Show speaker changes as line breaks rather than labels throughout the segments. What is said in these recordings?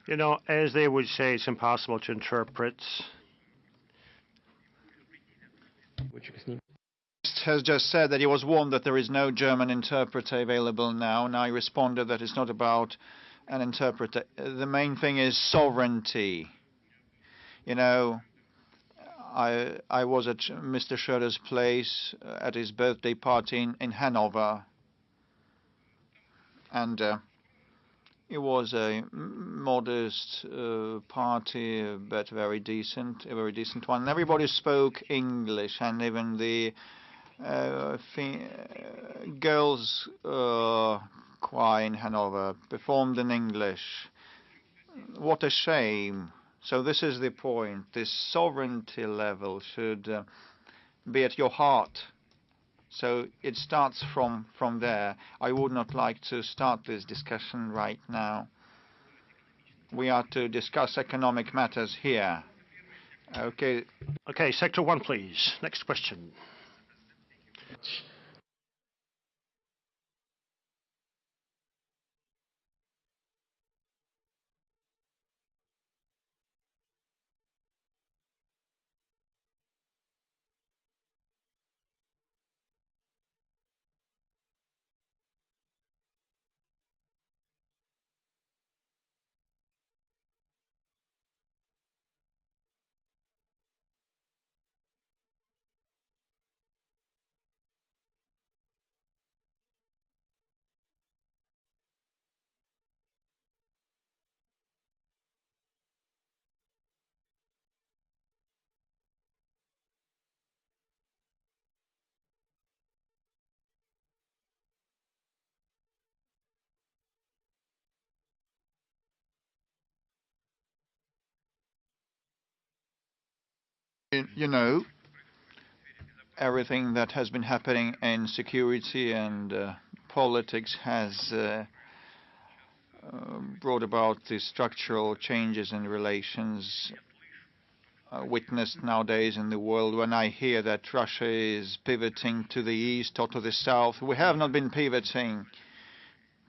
You know, as they would say, it's impossible to interpret.
Has just said that he was warned that there is no German interpreter available now. Now he responded that it's not about an interpreter. The main thing is sovereignty. You know, I was at Mr. Schroeder's place at his birthday party in Hanover, and it was a modest party, but a very decent one. Everybody spoke English, and even the girls' choir in Hanover performed in English. What a shame. So this is the point. This sovereignty level should be at your heart. So it starts from there. I would not like to start this discussion right now. We are to discuss economic matters here. Okay.
Okay, sector one, please. Next question.
You know, everything that has been happening in security and politics has brought about the structural changes in relations witnessed nowadays in the world. When I hear that Russia is pivoting to the east or to the south, we have not been pivoting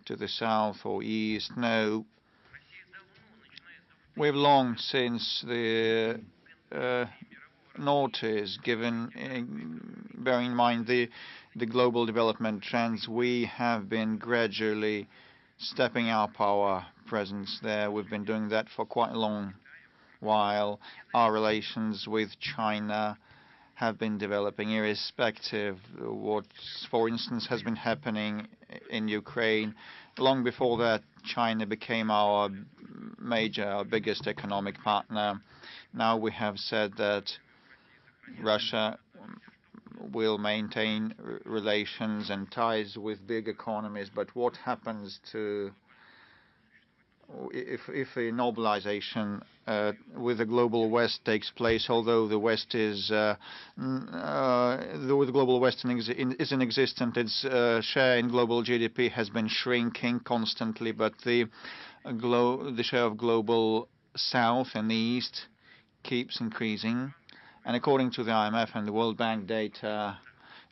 to the south or east. No, we've long since the notice given, bearing in mind the global development trends, we have been gradually stepping up our presence there. We've been doing that for quite a long while. Our relations with China have been developing irrespective of what, for instance, has been happening in Ukraine. Long before that, China became our biggest economic partner. Now we have said that Russia will maintain relations and ties with big economies, but what happens to if a normalization with the global West takes place? Although the West is the global West is inexistent, its share in global GDP has been shrinking constantly, but the share of global South and the East keeps increasing. And according to the IMF and the World Bank data,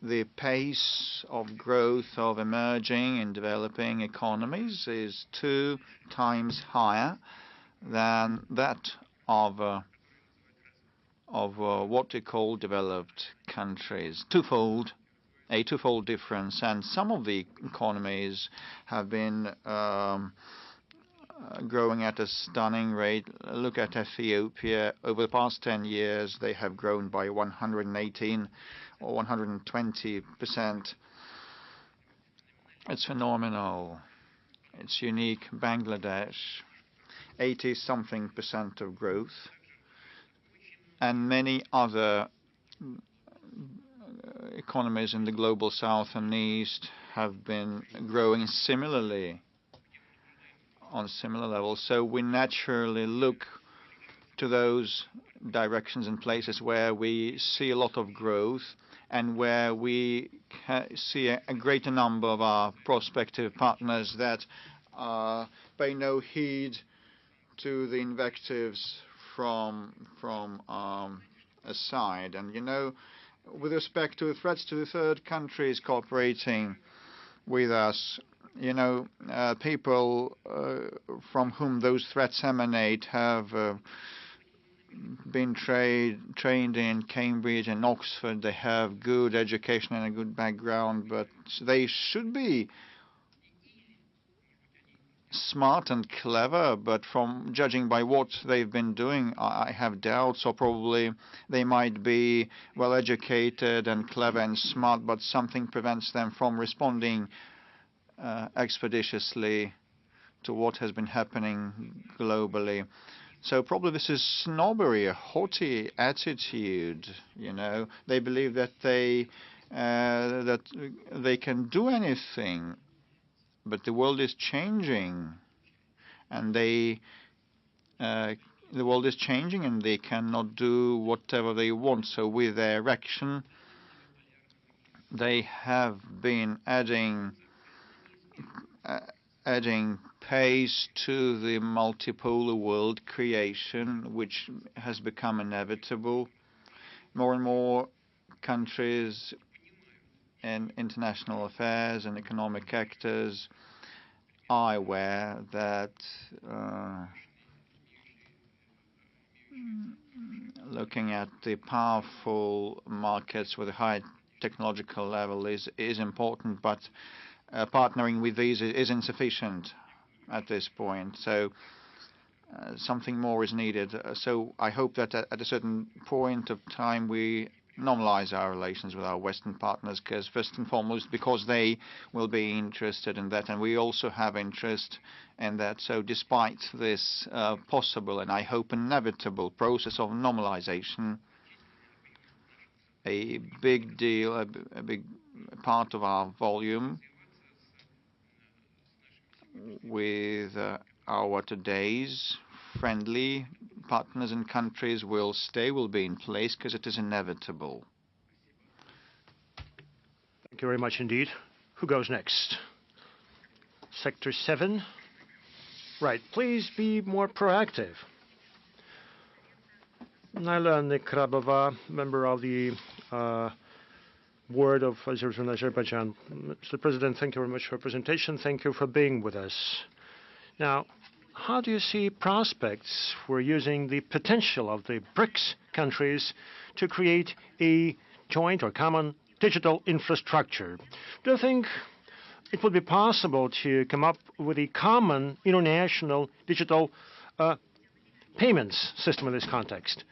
the pace of growth of emerging and developing economies is 2 times higher than that of what we call developed countries. A twofold difference. And some of the economies have been growing at a stunning rate. Look at Ethiopia. Over the past 10 years, they have grown by 118 or 120%. It's phenomenal. It's unique. Bangladesh, 80-something% of growth. And many other economies in the global South and East have been growing similarly on similar levels. So we naturally look to those directions and places where we see a lot of growth and where we see a greater number of our prospective partners that pay no heed to the invectives from a side. And you know, with respect to threats to the third countries cooperating with us, You know, people from whom those threats emanate have been trained in Cambridge and Oxford. They have good education and a good background, but they should be smart and clever, but from judging by what they've been doing, I have doubts, or probably they might be well educated and clever and smart, but something prevents them from responding expeditiously to what has been happening globally. So probably this is snobbery, a haughty attitude. You know, they believe that they can do anything. But the world is changing, and the world is changing, and they cannot do whatever they want. So with their action, they have been adding pace to the multipolar world creation, which has become inevitable. More and more countries and international affairs and economic actors are aware that looking at the powerful markets with a high technological level is important, but partnering with these is insufficient at this point. So something more is needed. So I hope that at a certain point of time we normalize our relations with our Western partners, because first and foremost, because they will be interested in that, and we also have interest in that. So despite this possible and I hope inevitable process of normalization, a big deal, a big part of our volume with our today's friendly partners and countries will be in place, because it is inevitable.
Thank you very much indeed. Who goes next? Sector 7. Right, please be more proactive. Naila Nekrabova, member of the Board of Azerbaijan. Mr. President, thank you very much for your presentation. Thank you for being with us. Now, how do you see prospects for using the potential of the BRICS countries to create a joint or common digital infrastructure? Do you think it would be possible to come up with a common international digital payments system in this context?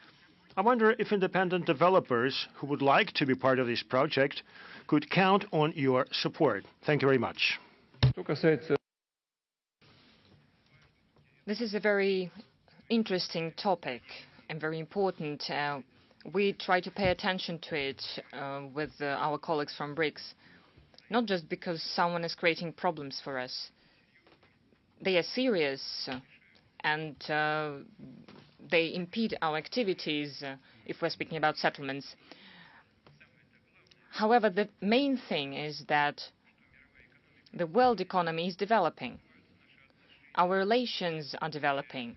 I wonder if independent developers who would like to be part of this project could count on your support. Thank you very much.
This is a very interesting topic and very important. We try to pay attention to it with our colleagues from BRICS, not just because someone is creating problems for us. They are serious and they impede our activities if we're speaking about settlements. However, the main thing is that the world economy is developing. Our relations are developing.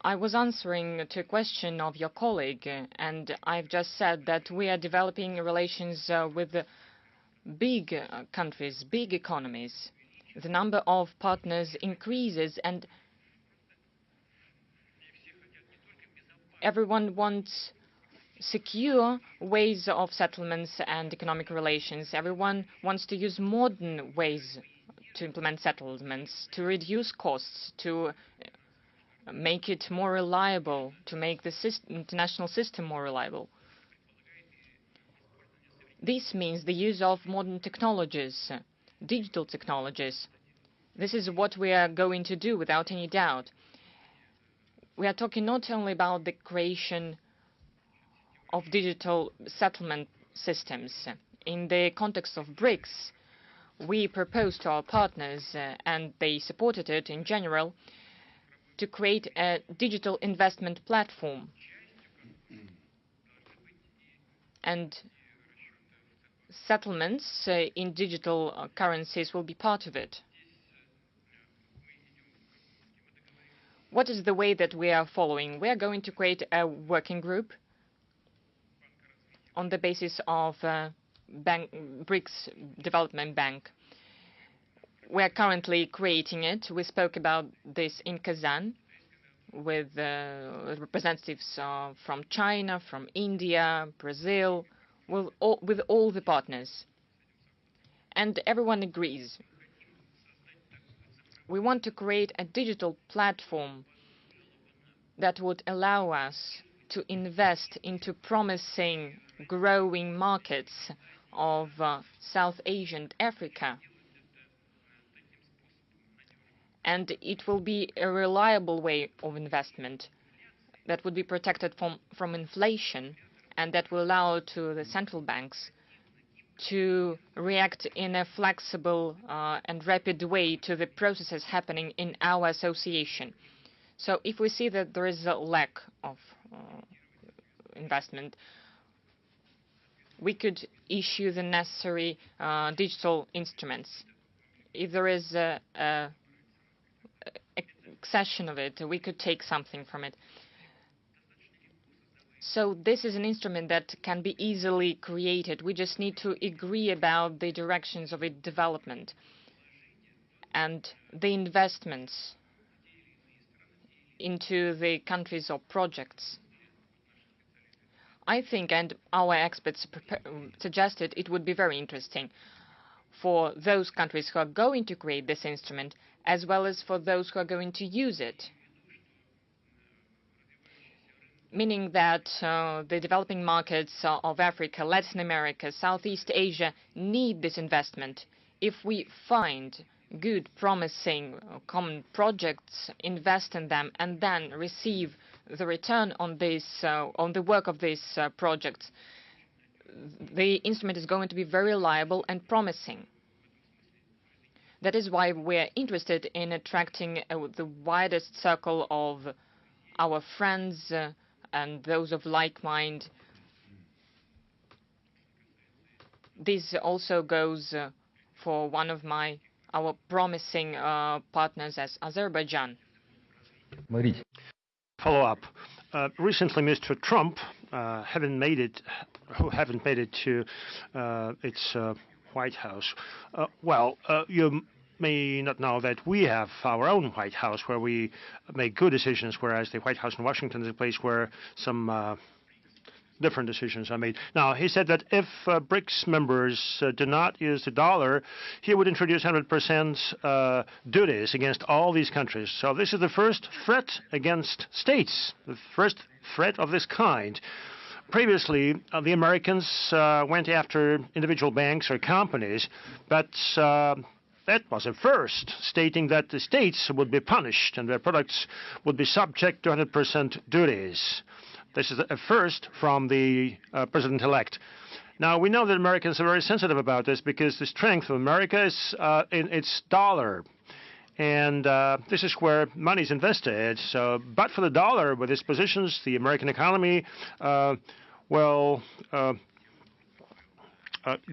I was answering to a question of your colleague, and I've just said that we are developing relations with big countries, big economies. The number of partners increases, and everyone wants secure ways of settlements and economic relations. Everyone wants to use modern ways to implement settlements, to reduce costs, to make it more reliable, to make the international system more reliable. This means the use of modern technologies, digital technologies. This is what we are going to do without any doubt. We are talking not only about the creation of digital settlement systems. In the context of BRICS, we proposed to our partners, and they supported it in general, to create a digital investment platform. And settlements in digital currencies will be part of it. What is the way that we are following? We are going to create a working group on the basis of BRICS Development Bank. We are currently creating it. We spoke about this in Kazan with representatives from China, from India, Brazil, with all the partners. And everyone agrees. We want to create a digital platform that would allow us to invest into promising, growing markets of South Asia and Africa. And it will be a reliable way of investment that would be protected from inflation, and that will allow to the central banks to react in a flexible and rapid way to the processes happening in our association. So if we see that there is a lack of investment, we could issue the necessary digital instruments. If there is a accession of it, we could take something from it. So this is an instrument that can be easily created. We just need to agree about the directions of its development and the investments into the countries or projects. I think, and our experts suggested, it would be very interesting for those countries who are going to create this instrument, as well as for those who are going to use it. Meaning that the developing markets of Africa, Latin America, Southeast Asia need this investment. If we find good, promising, common projects, invest in them, and then receive the return on this, on the work of these projects, the instrument is going to be very reliable and promising. That is why we're interested in attracting the widest circle of our friends and those of like mind. This also goes for one of our promising partners as Azerbaijan.
Follow up. Recently, Mr. Trump haven't made it to its White House. You may not know that we have our own White House where we make good decisions, whereas the White House in Washington is a place where some different decisions are made. Now, he said that if BRICS members do not use the dollar, he would introduce 100% duties against all these countries. So this is the first threat against states, the first threat of this kind. Previously, the Americans went after individual banks or companies, but that was a first, stating that the states would be punished and their products would be subject to 100% duties. This is a first from the president-elect. Now, we know that Americans are very sensitive about this because the strength of America is in its dollar. And this is where money is invested. So, but for the dollar, with its positions, the American economy will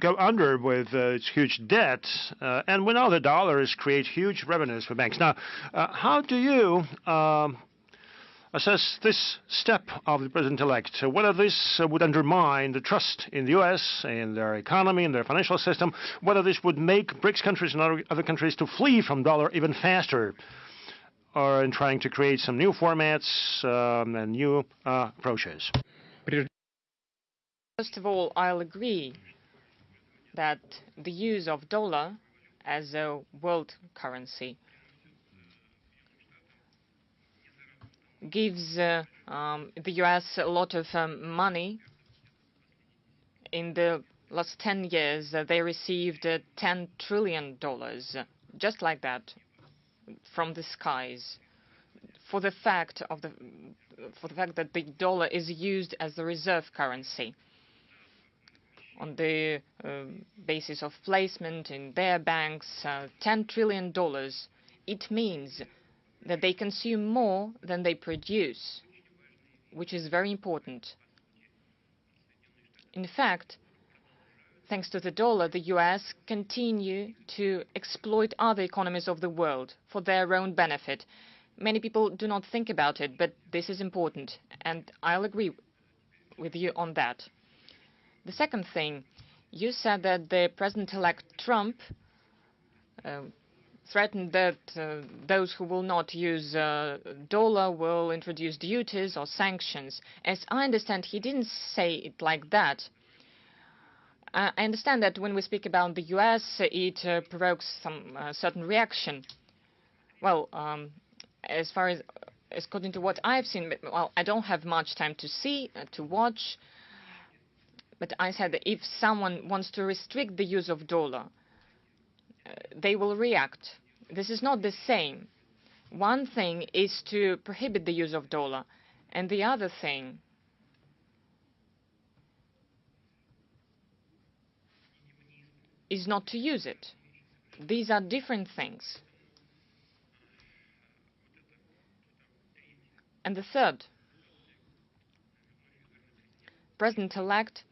go under with its huge debt. And we know the dollars create huge revenues for banks. Now, how do you assess this step of the president-elect? Whether this would undermine the trust in the U.S., in their economy, in their financial system, whether this would make BRICS countries and other countries to flee from dollar even faster, or in trying to create some new formats and new approaches.
First of all, I'll agree that the use of dollar as a world currency gives the U.S. a lot of money. In the last 10 years, they received $10 trillion, just like that, from the skies, for the fact that the dollar is used as the reserve currency. On the basis of placement in their banks, $10 trillion, it means that they consume more than they produce, which is very important. In fact, thanks to the dollar, the U.S. continue to exploit other economies of the world for their own benefit. Many people do not think about it, but this is important, and I'll agree with you on that. The second thing, you said that the President-elect Trump threatened that those who will not use dollar will introduce duties or sanctions. As I understand, he didn't say it like that. I understand that when we speak about the US, it provokes some certain reaction. Well, as far as according to what I've seen, well, I don't have much time to see, to watch, but I said that if someone wants to restrict the use of dollar, they will react. This is not the same. One thing is to prohibit the use of dollar, and the other thing is not to use it. These are different things. And the third, President-elect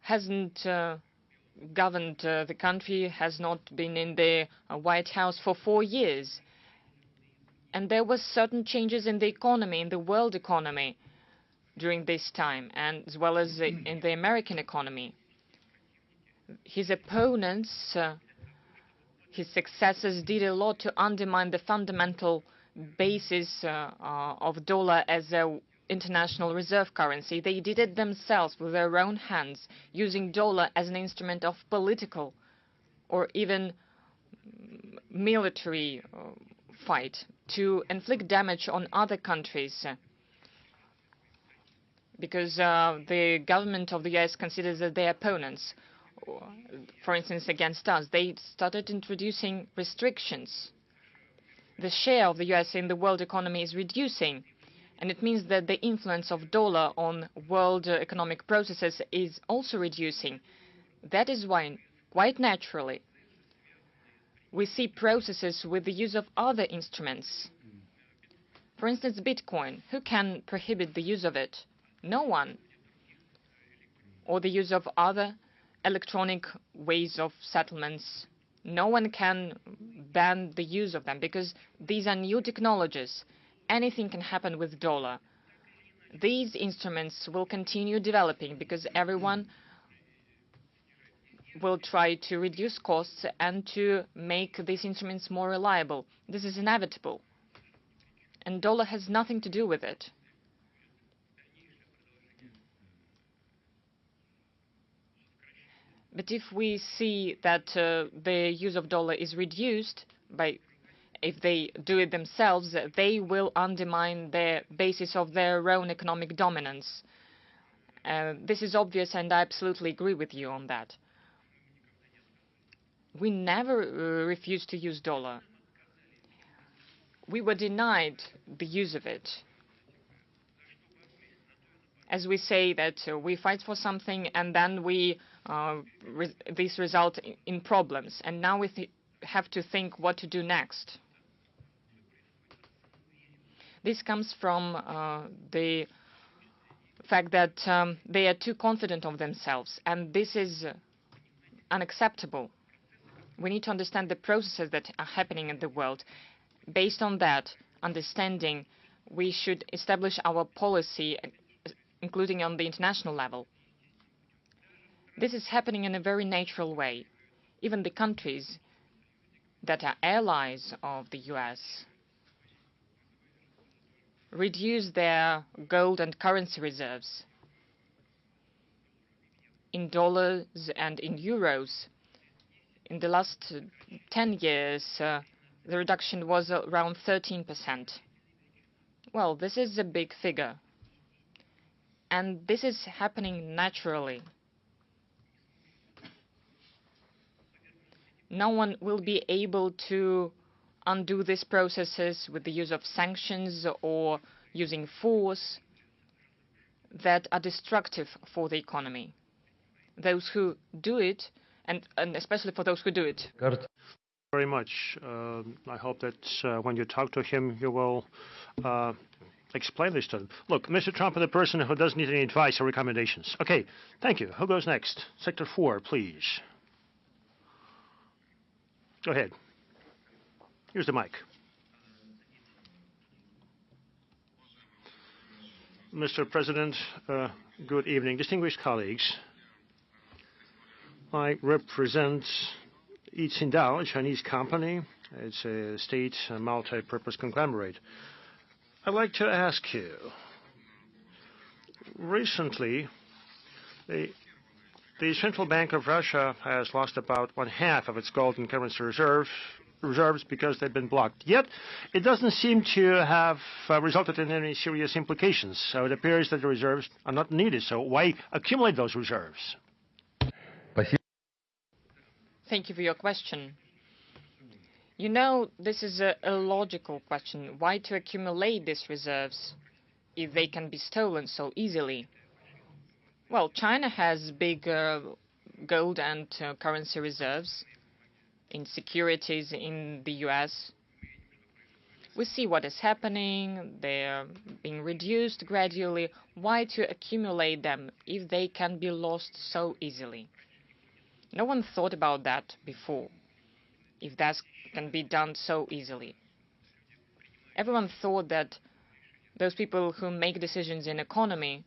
hasn't governed the country, has not been in the White House for 4 years. And there were certain changes in the economy, in the world economy, during this time, and as well as in the American economy. His opponents, his successors, did a lot to undermine the fundamental basis of dollar as an international reserve currency. They did it themselves with their own hands, using dollar as an instrument of political or even military fight to inflict damage on other countries, because the government of the US considers that their opponents, for instance, against us, they started introducing restrictions. The share of the US in the world economy is reducing, and it means that the influence of dollar on world economic processes is also reducing. That is why, quite naturally, we see processes with the use of other instruments. For instance, Bitcoin. Who can prohibit the use of it? No one. Or the use of other electronic ways of settlements. No one can ban the use of them because these are new technologies. Anything can happen with dollar. These instruments will continue developing because everyone will try to reduce costs and to make these instruments more reliable. This is inevitable. And dollar has nothing to do with it. But if we see that the use of dollar is reduced, if they do it themselves, they will undermine the basis of their own economic dominance. This is obvious, and I absolutely agree with you on that. We never refused to use dollar. We were denied the use of it. As we say that we fight for something and then this results in problems. And now we have to think what to do next. This comes from the fact that they are too confident of themselves. And this is unacceptable. We need to understand the processes that are happening in the world. Based on that understanding, we should establish our policy, including on the international level. This is happening in a very natural way. Even the countries that are allies of the US reduce their gold and currency reserves in dollars and in euros. In the last 10 years, the reduction was around 13%. Well, this is a big figure. And this is happening naturally. No one will be able to undo these processes with the use of sanctions or using force that are destructive for the economy. Those who do it, and especially for those who do it.
Very much. I hope that when you talk to him, you will explain this to him. Look, Mr. Trump is a person who doesn't need any advice or recommendations. Okay, thank you. Who goes next? Sector 4, please. Go ahead. Here's the mic. Mr. President, good evening. Distinguished colleagues, I represent Yixindao, a Chinese company. It's a state multi-purpose conglomerate. I'd like to ask you, recently, the Central Bank of Russia has lost about 1/2 of its gold and currency reserves because they've been blocked. Yet, it doesn't seem to have resulted in any serious implications. So it appears that the reserves are not needed. So why accumulate those reserves?
Thank you for your question. You know, this is a logical question. Why to accumulate these reserves if they can be stolen so easily? Well, China has big gold and currency reserves in securities in the US. We see what is happening. They're being reduced gradually. Why to accumulate them if they can be lost so easily? No one thought about that before, if that can be done so easily. Everyone thought that those people who make decisions in economy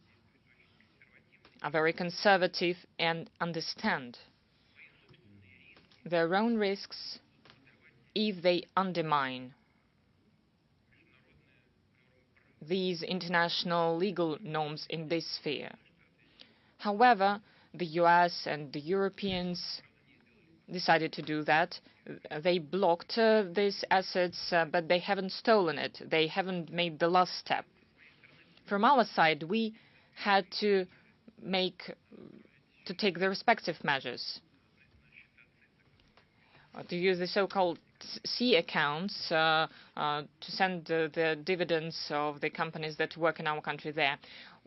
are very conservative and understand their own risks if they undermine these international legal norms in this sphere. However, the US and the Europeans decided to do that. They blocked these assets, but they haven't stolen it. They haven't made the last step. From our side, we had to take the respective measures. To use the so-called C accounts to send the dividends of the companies that work in our country there.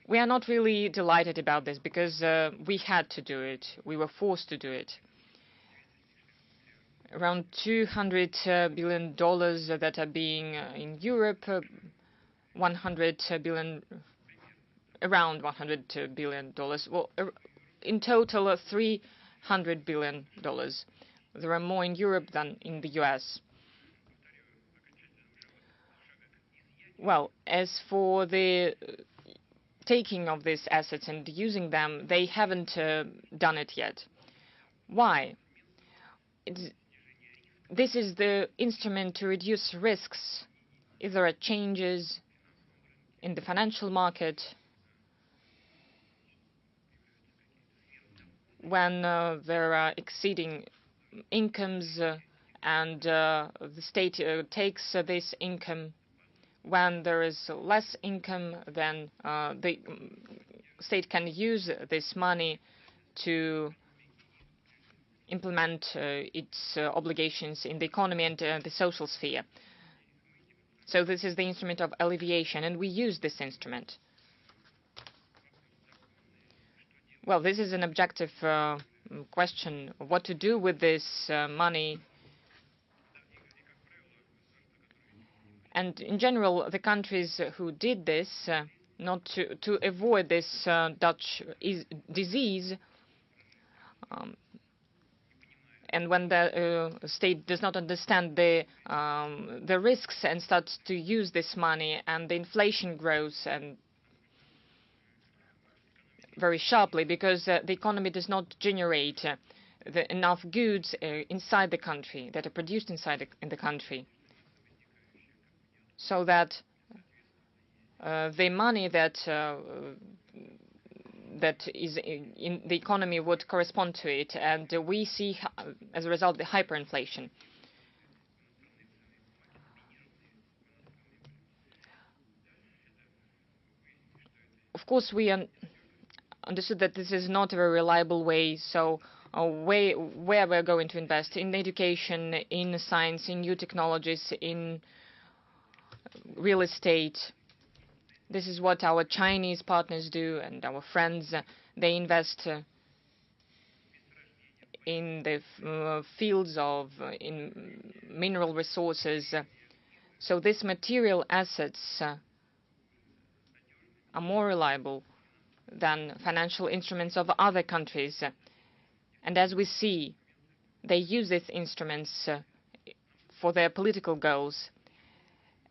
We are not really delighted about this because we had to do it. We were forced to do it. Around $200 billion that are being in Europe, 100 billion, around $100 billion. Well, in total, $300 billion. There are more in Europe than in the US. Well, as for the taking of these assets and using them, they haven't done it yet. Why? This is the instrument to reduce risks if there are changes in the financial market, when there are exceeding incomes and the state takes this income. When there is less income, then the state can use this money to implement its obligations in the economy and the social sphere. So this is the instrument of alleviation, and we use this instrument. Well, this is an objective question, what to do with this money. And in general, the countries who did this, not to avoid this Dutch disease, and when the state does not understand the risks and starts to use this money, and the inflation grows and very sharply because the economy does not generate enough goods inside the country that are produced inside the country, so that the money that is in the economy would correspond to it, and we see as a result the hyperinflation. Of course, we understood that this is not a very reliable way, so where we're going to invest in education, in science, in new technologies, in real estate. This is what our Chinese partners do, and our friends. They invest in the fields of in mineral resources. So these material assets are more reliable than financial instruments of other countries. And as we see, they use these instruments for their political goals.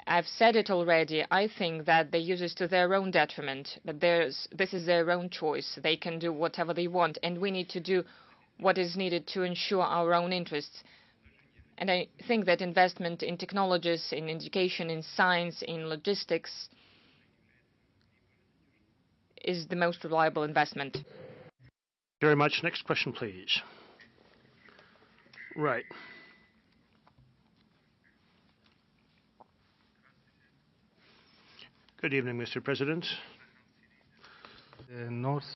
I've said it already. I think that they use this to their own detriment, but this is their own choice. They can do whatever they want, and we need to do what is needed to ensure our own interests. And I think that investment in technologies, in education, in science, in logistics is the most reliable investment.
Thank you very much. Next question, please. Right. Good evening, Mr. President.
North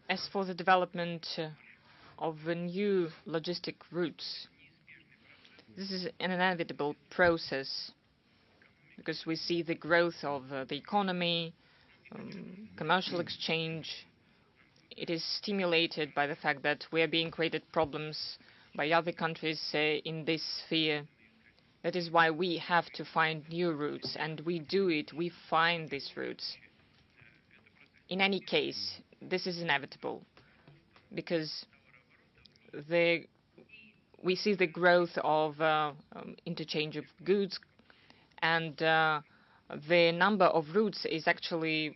As for the development of the new logistic routes, this is an inevitable process because we see the growth of the economy, commercial exchange. It is stimulated by the fact that we are being created problems by other countries in this sphere. That is why we have to find new routes, and we do it. We find these routes. In any case, this is inevitable because we see the growth of interchange of goods, and the number of routes is actually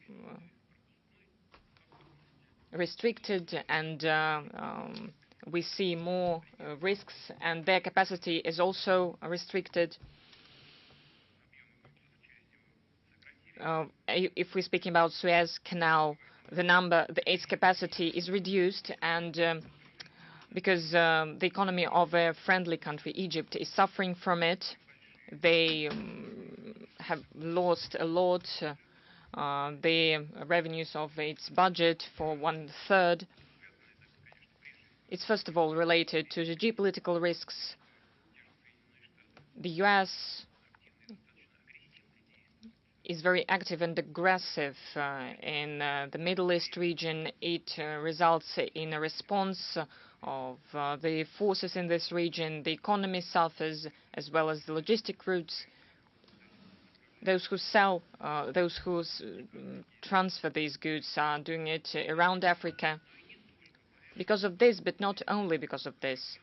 restricted, and we see more risks, and their capacity is also restricted. If we're speaking about Suez Canal, its capacity is reduced, and because the economy of a friendly country, Egypt, is suffering from it. They have lost a lot, the revenues of its budget for 1/3. It's first of all related to the geopolitical risks. The US is very active and aggressive in the Middle East region. It results in a response of the forces in this region. The economy suffers, as well as the logistic routes. Those who sell, those who transfer these goods are doing it around Africa. Because of this, but not only because of this,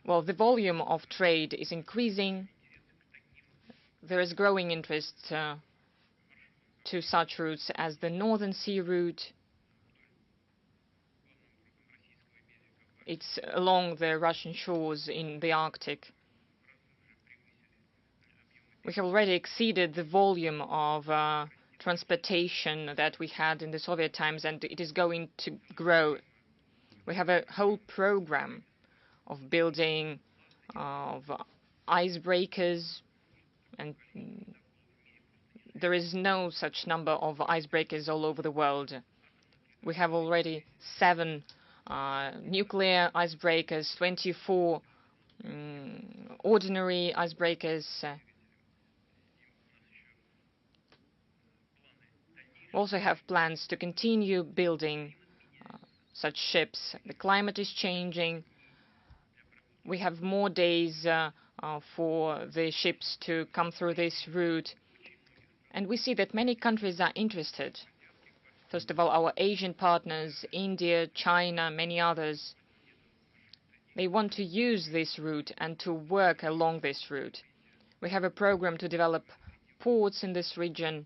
well, the volume of trade is increasing. There is growing interest to such routes as the Northern Sea route. It's along the Russian shores in the Arctic. We have already exceeded the volume of transportation that we had in the Soviet times, and it is going to grow. We have a whole program of building of icebreakers, and there is no such number of icebreakers all over the world. We have already 7 nuclear icebreakers, 24 ordinary icebreakers. We also have plans to continue building such ships. The climate is changing. We have more days for the ships to come through this route. And we see that many countries are interested. First of all, our Asian partners, India, China, many others. They want to use this route and to work along this route. We have a program to develop ports in this region,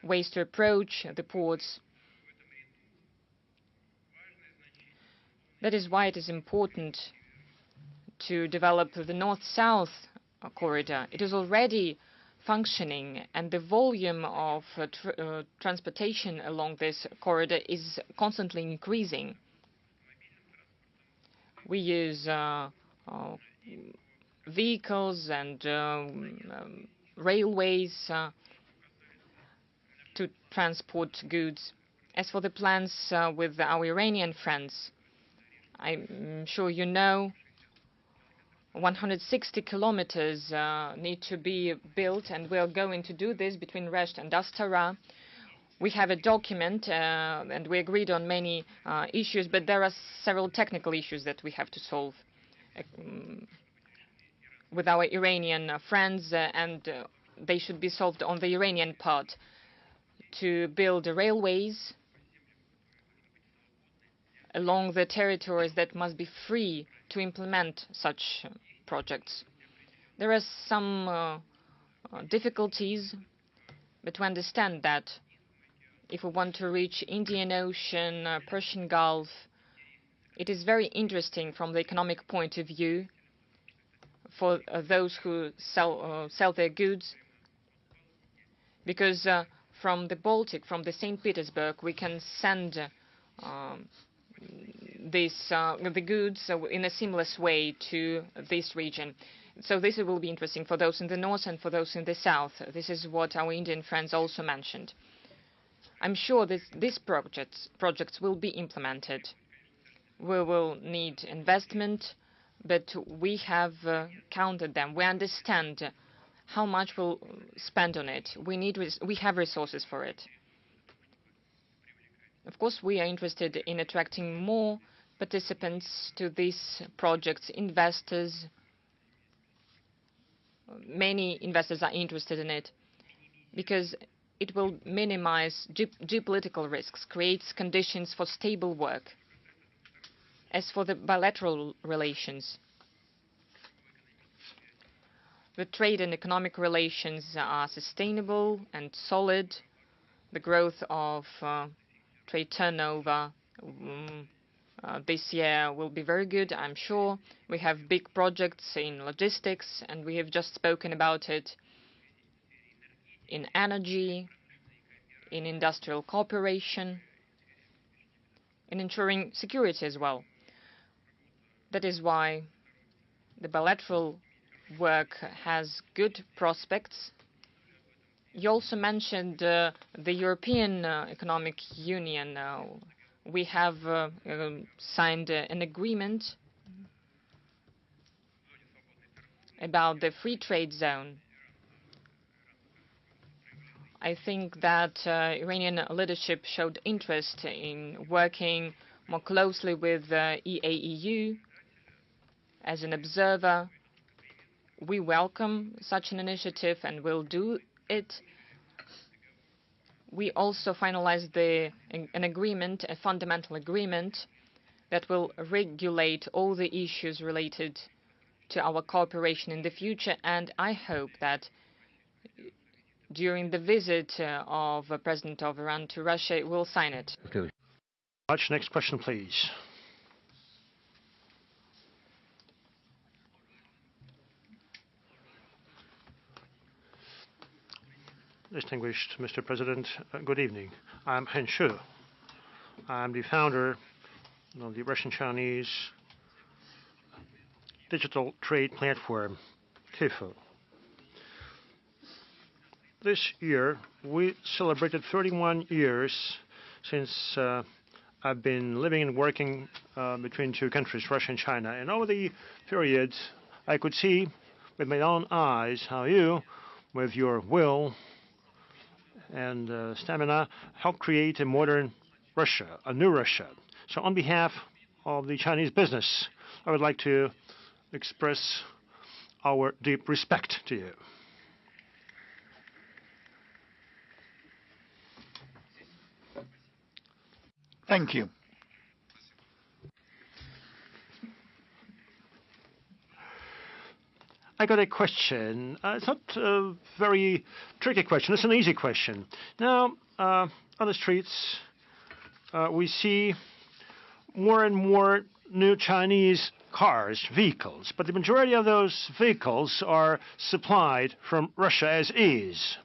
ways to approach the ports. That is why it is important to develop the north-south corridor. It is already functioning, and the volume of transportation along this corridor is constantly increasing. We use vehicles and railways to transport goods. As for the plans with our Iranian friends, I'm sure you know 160 kilometers need to be built, and we are going to do this between Resht and Astara. We have a document, and we agreed on many issues, but there are several technical issues that we have to solve with our Iranian friends, and they should be solved on the Iranian part. To build railways along the territories that must be free to implement such projects. There are some difficulties, but we understand that if we want to reach Indian Ocean, Persian Gulf, it is very interesting from the economic point of view for those who sell their goods, because from the Baltic, from the St. Petersburg, we can send the goods in a seamless way to this region. So this will be interesting for those in the north and for those in the south. This is what our Indian friends also mentioned. I'm sure these projects will be implemented. We will need investment, but we have counted them. We understand how much we'll spend on it. We have resources for it. Of course, we are interested in attracting more participants to these projects, investors. Many investors are interested in it because it will minimize geopolitical risks, creates conditions for stable work. As for the bilateral relations, the trade and economic relations are sustainable and solid. The growth of trade turnover this year will be very good, I'm sure. We have big projects in logistics, and we have just spoken about it, in energy, in industrial cooperation, in ensuring security as well. That is why the bilateral work has good prospects. You also mentioned the European Economic Union. We have signed an agreement about the free trade zone. I think that Iranian leadership showed interest in working more closely with the EAEU as an observer. We welcome such an initiative and will do it. We also finalized an agreement, a fundamental agreement, that will regulate all the issues related to our cooperation in the future, and I hope that during the visit of the President of Iran to Russia, we'll sign it.
Next question, please. Distinguished Mr. President, good evening. I'm Hen Shu. I'm the founder of the Russian-Chinese digital trade platform, TIFO. This year, we celebrated 31 years since I've been living and working between two countries, Russia and China. And over the period, I could see with my own eyes how you, with your will and stamina, help create a modern Russia, a new Russia. So on behalf of the Chinese business, I would like to express our deep respect to you.
Thank you.
I got a question. It's not a very tricky question. It's an easy question. Now, on the streets, we see more and more new Chinese cars, vehicles, but the majority of those vehicles are supplied from Russia as is.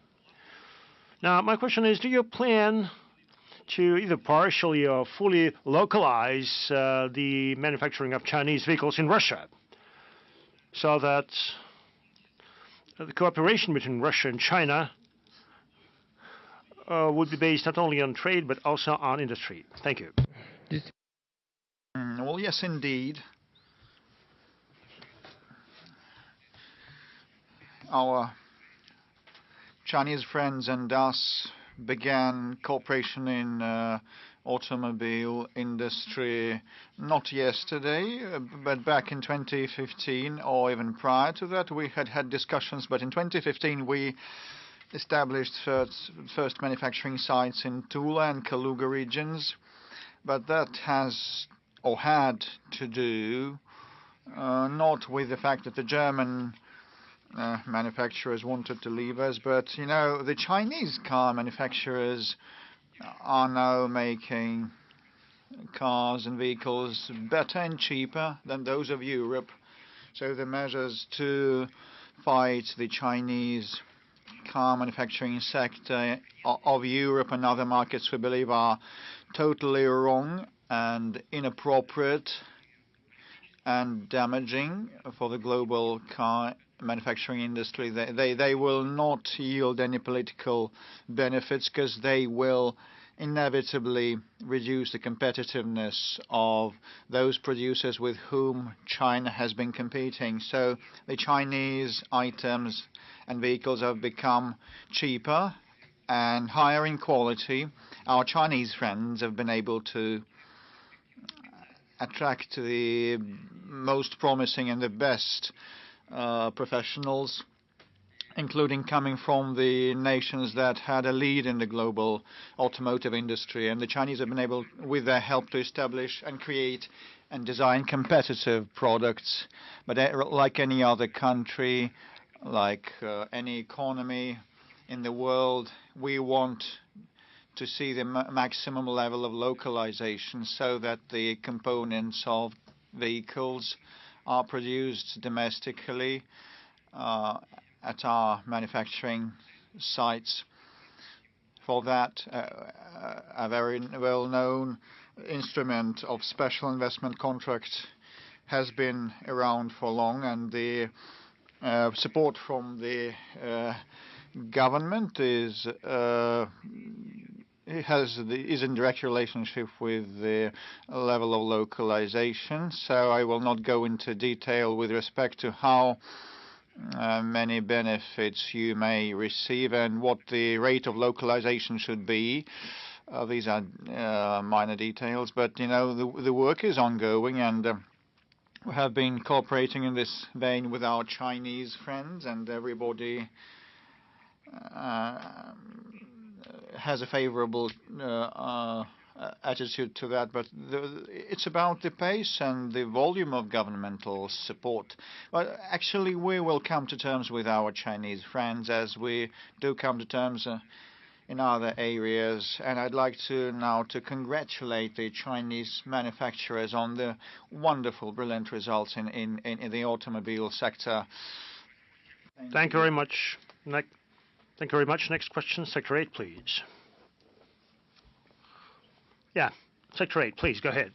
Now, my question is, do you plan to either partially or fully localize the manufacturing of Chinese vehicles in Russia so that the cooperation between Russia and China would be based not only on trade but also on industry? Thank you.
Well, yes, indeed. Our Chinese friends and us began cooperation in automobile industry not yesterday, but back in 2015 or even prior to that. We had discussions, but in 2015 we established first manufacturing sites in Tula and Kaluga regions, but that has or had to do not with the fact that the German manufacturers wanted to leave us, but the Chinese car manufacturers are now making cars and vehicles better and cheaper than those of Europe. So the measures to fight the Chinese car manufacturing sector of Europe and other markets, we believe, are totally wrong and inappropriate and damaging for the global car manufacturing industry. They will not yield any political benefits because they will inevitably reduce the competitiveness of those producers with whom China has been competing. So the Chinese items and vehicles have become cheaper and higher in quality. Our Chinese friends have been able to attract the most promising and the best professionals, including coming from the nations that had a lead in the global automotive industry. And the Chinese have been able, with their help, to establish and create and design competitive products. But like any other country, like any economy in the world, we want to see the maximum level of localization so that the components of vehicles are produced domestically at our manufacturing sites. For that, a very well-known instrument of special investment contract has been around for long, and the support from the government is in direct relationship with the level of localization. So I will not go into detail with respect to how many benefits you may receive and what the rate of localization should be. These are minor details, but the work is ongoing, and we have been cooperating in this vein with our Chinese friends, and everybody has a favorable attitude to that, but it's about the pace and the volume of governmental support. But actually, we will come to terms with our Chinese friends as we do come to terms in other areas. And I'd like to now congratulate the Chinese manufacturers on the wonderful, brilliant results in the automobile sector.
Thank you very much. Thank you very much. Next question, Sector 8, please. Yeah, Sector 8, please, go ahead.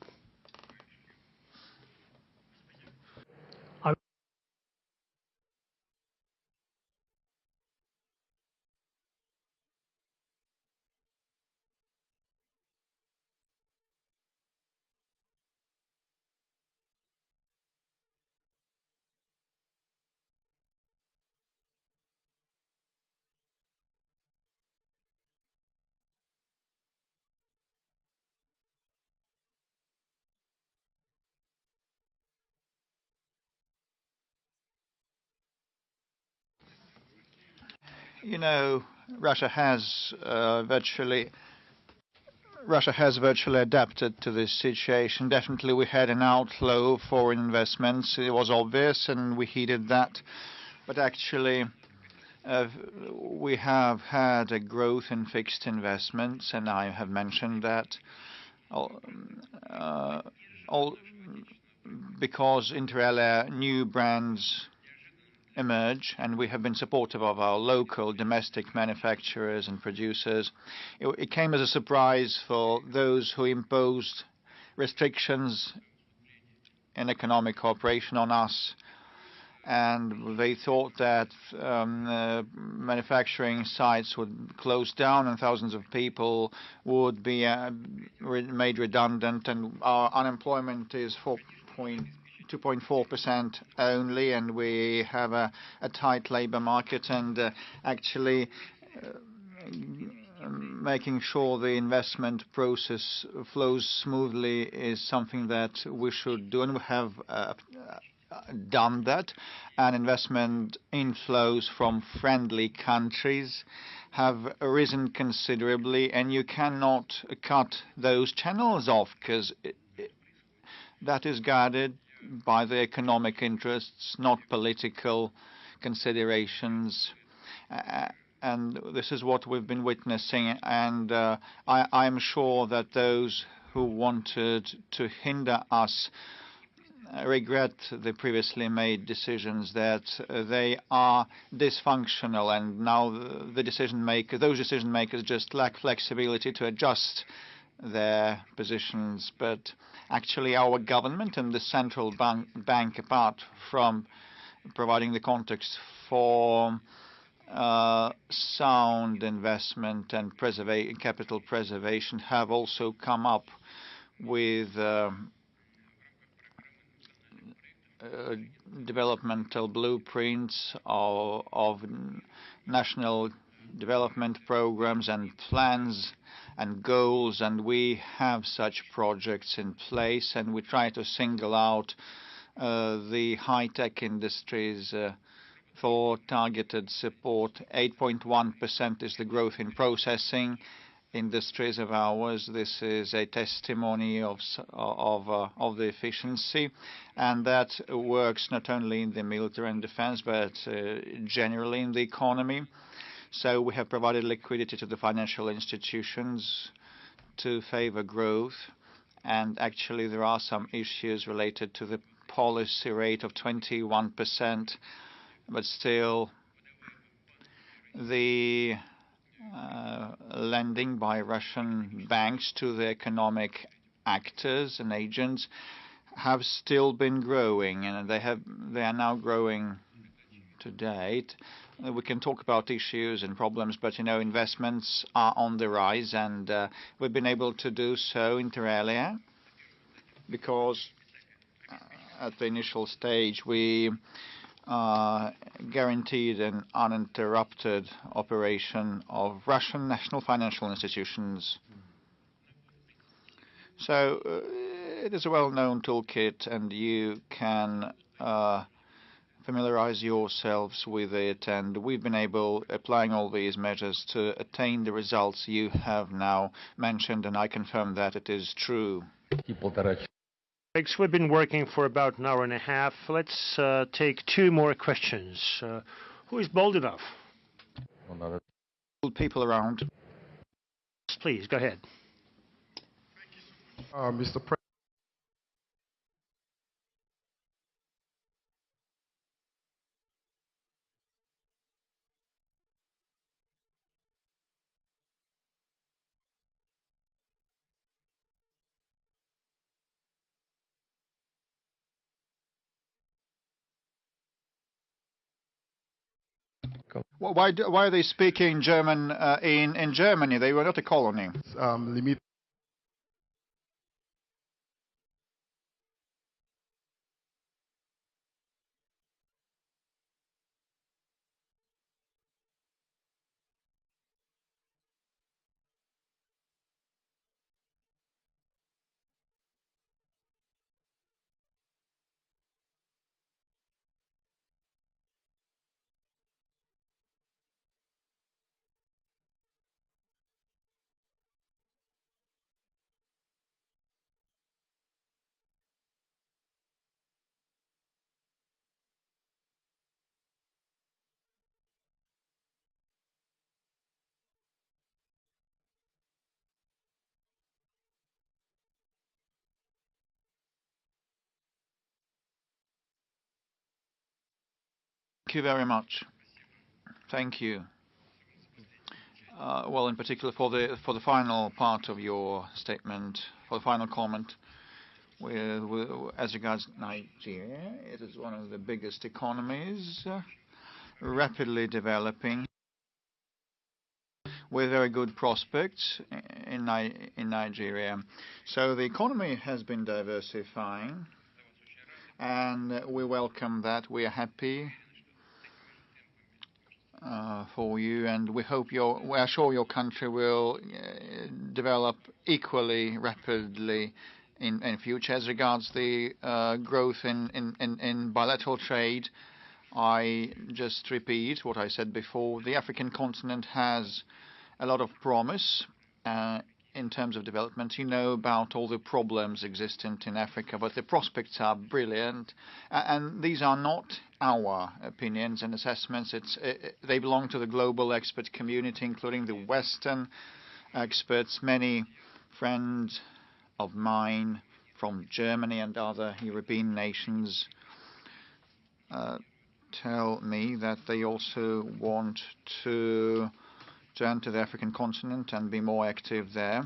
Russia has virtually adapted to this situation. Definitely we had an outflow for investments. It was obvious, and we heeded that But actually, we have had a growth in fixed investments, and I have mentioned that. Because inter alia new brands emerge, and we have been supportive of our local domestic manufacturers and producers. It came as a surprise for those who imposed restrictions in economic cooperation on us, and they thought that manufacturing sites would close down and thousands of people would be made redundant, and our unemployment is 2.4% only, and we have a tight labor market, and actually making sure the investment process flows smoothly is something that we should do, and we have done that. And investment inflows from friendly countries have risen considerably, and you cannot cut those channels off, because that is guarded by the economic interests, not political considerations. And this is what we've been witnessing, and I'm sure that those who wanted to hinder us regret the previously made decisions, that they are dysfunctional, and now those decision makers just lack flexibility to adjust their positions. But actually our government and the central bank, apart from providing the context for sound investment and capital preservation, have also come up with developmental blueprints of national development programs and plans and goals, and we have such projects in place, and we try to single out the high-tech industries for targeted support. 8.1% is the growth in processing industries of ours. This is a testimony of the efficiency, and that works not only in the military and defense, but generally in the economy. So we have provided liquidity to the financial institutions to favor growth, and actually there are some issues related to the policy rate of 21%, but still the lending by Russian banks to the economic actors and agents have still been growing, and they are now growing to date. We can talk about issues and problems, but investments are on the rise, and we've been able to do so inter alia because at the initial stage we guaranteed an uninterrupted operation of Russian national financial institutions. So it is a well-known toolkit, and you can familiarize yourselves with it, and we've been applying all these measures to attain the results you have now mentioned, and I confirm that it is true.
We've been working for about an hour and a half. Let's take two more questions. Who is bold enough?
People around.
Please, go ahead.
Mr. President.
Why are they speaking German in Germany? They were not a colony. you very much. Thank you. Well, in particular for the final part of your statement, for the final comment, as regards Nigeria, it is one of the biggest economies, rapidly developing, with very good prospects in Nigeria. So the economy has been diversifying, and we welcome that. We are happy for you, and we are sure your country will develop equally rapidly in future. As regards the growth in bilateral trade, I just repeat what I said before. The African continent has a lot of promise in terms of development. You know about all the problems existent in Africa, but the prospects are brilliant. And these are not our opinions and assessments. They belong to the global expert community, including the Western experts. Many friends of mine from Germany and other European nations tell me that they also want to turn to the African continent and be more active there.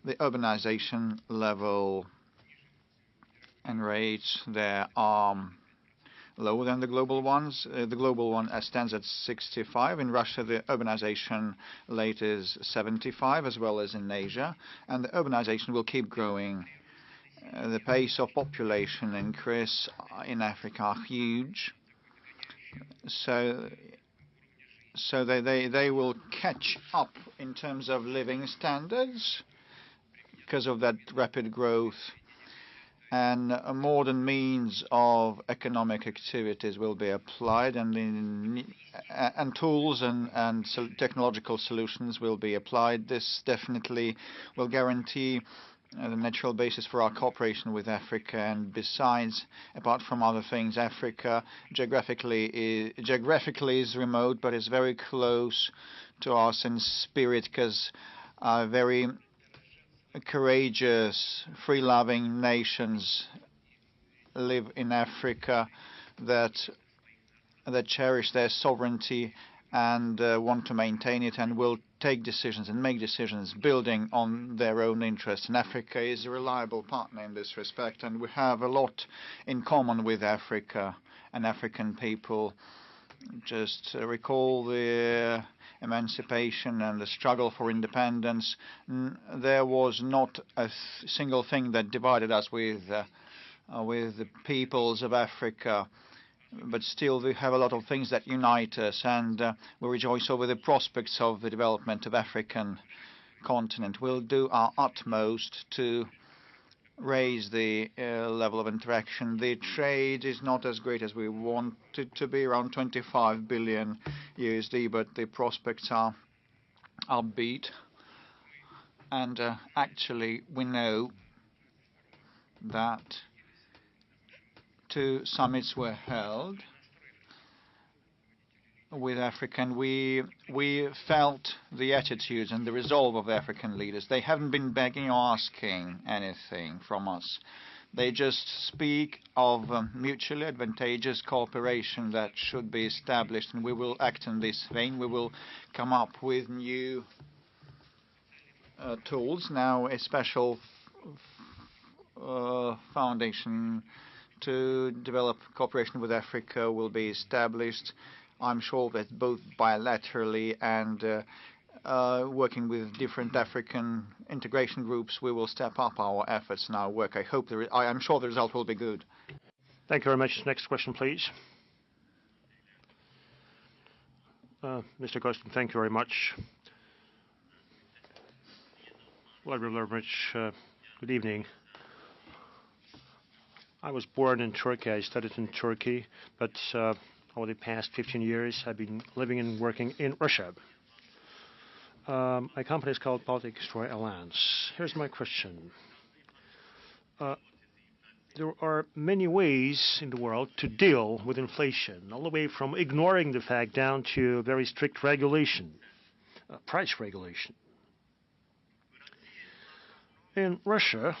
The urbanization level and rates there are lower than the global ones. The global one stands at 65. In Russia, the urbanization rate is 75, as well as in Asia, and the urbanization will keep growing. The pace of population increase in Africa are huge, so they will catch up in terms of living standards because of that rapid growth, and modern means of economic activities will be applied, and tools and technological solutions will be applied. This definitely will guarantee the natural basis for our cooperation with Africa. And besides, apart from other things, Africa geographically is remote, but is very close to us in spirit, because very courageous, free-loving nations live in Africa that cherish their sovereignty and want to maintain it, and will take decisions and make decisions building on their own interests. And Africa is a reliable partner in this respect, and we have a lot in common with Africa and African people. Just recall the emancipation and the struggle for independence. There was not a single thing that divided us with the peoples of Africa. But still, we have a lot of things that unite us, and we rejoice over the prospects of the development of African continent. We'll do our utmost to raise the level of interaction. The trade is not as great as we want it to be, around 25 billion USD, but the prospects are upbeat. And actually, we know that 2 summits were held with Africa, and we felt the attitudes and the resolve of the African leaders. They haven't been begging or asking anything from us. They just speak of mutually advantageous cooperation that should be established, and we will act in this vein. We will come up with new tools. Now, a special foundation to develop cooperation with Africa will be established. I'm sure that both bilaterally and working with different African integration groups, we will step up our efforts and our work. I'm sure the result will be good.
Thank you very much. Next question, please. Mr. Kostin, thank you very much. Vladimir Vladimirovich, good evening. I was born in Turkey. I studied in Turkey, but over the past 15 years, I've been living and working in Russia. My company is called Baltic Destroy Alliance. Here's my question. There are many ways in the world to deal with inflation, all the way from ignoring the fact down to very strict regulation, price regulation. In Russia,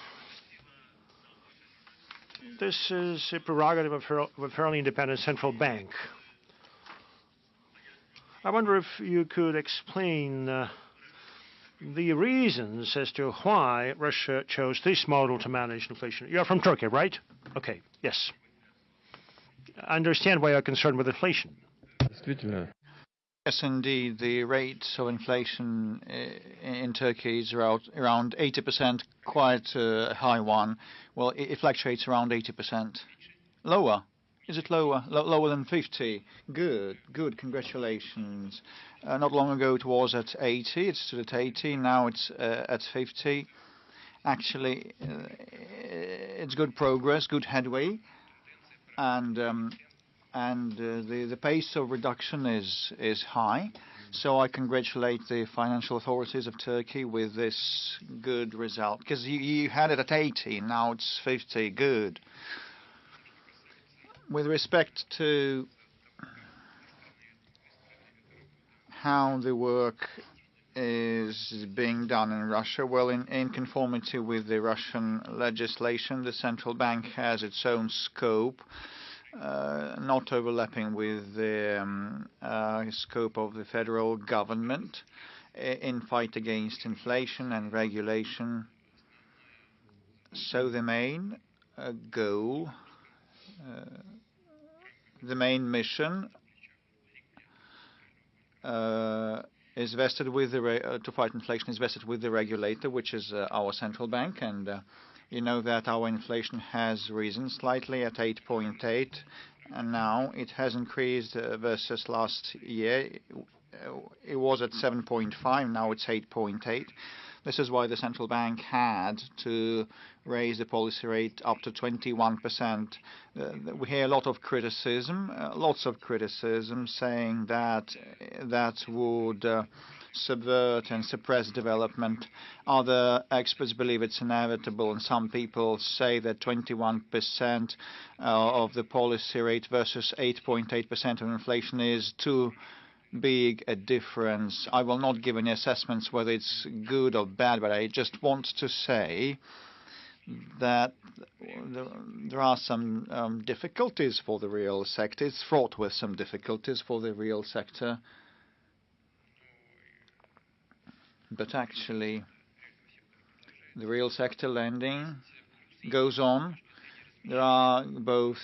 this is a prerogative of a fairly independent central bank. I wonder if you could explain the reasons as to why Russia chose this model to manage inflation. You're from Turkey, right? Okay, yes. I understand why you're concerned with inflation.
Yes, indeed. The rate of inflation in Turkey is around 80%, quite a high one. Well, it fluctuates around 80%. Lower. Is it lower? Lower than 50? Good, good. Congratulations. Not long ago it was at 80. It stood at 80. Now it's at 50. Actually, it's good progress, good headway, and the pace of reduction is high. So I congratulate the financial authorities of Turkey with this good result, because you had it at 80. Now it's 50. Good. With respect to how the work is being done in Russia, well, in conformity with the Russian legislation, the central bank has its own scope, not overlapping with the scope of the federal government in fight against inflation and regulation. So the main goal, the main mission is vested with the to fight inflation is vested with the regulator, which is our central bank, and you know that our inflation has risen slightly at 8.8, and now it has increased versus last year. It was at 7.5, now it's 8.8. This is why the central bank had to raise the policy rate up to 21%. We hear a lot of criticism, saying that that would subvert and suppress development. Other experts believe it's inevitable, and some people say that 21% of the policy rate versus 8.8% of inflation is too big a difference. I will not give any assessments whether it's good or bad, but I just want to say that there are some difficulties for the real sector. It's fraught with some difficulties for the real sector. But actually, the real sector lending goes on. There are both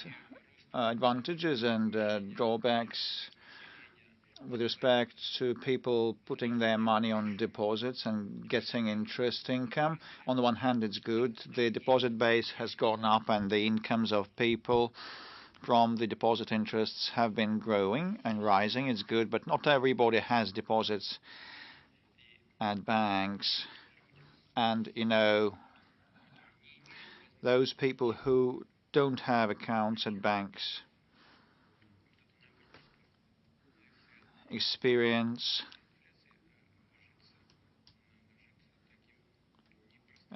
advantages and drawbacks with respect to people putting their money on deposits and getting interest income. On the one hand, it's good. The deposit base has gone up and the incomes of people from the deposit interests have been growing and rising. It's good, but not everybody has deposits at banks. And, you know, those people who don't have accounts at banks experience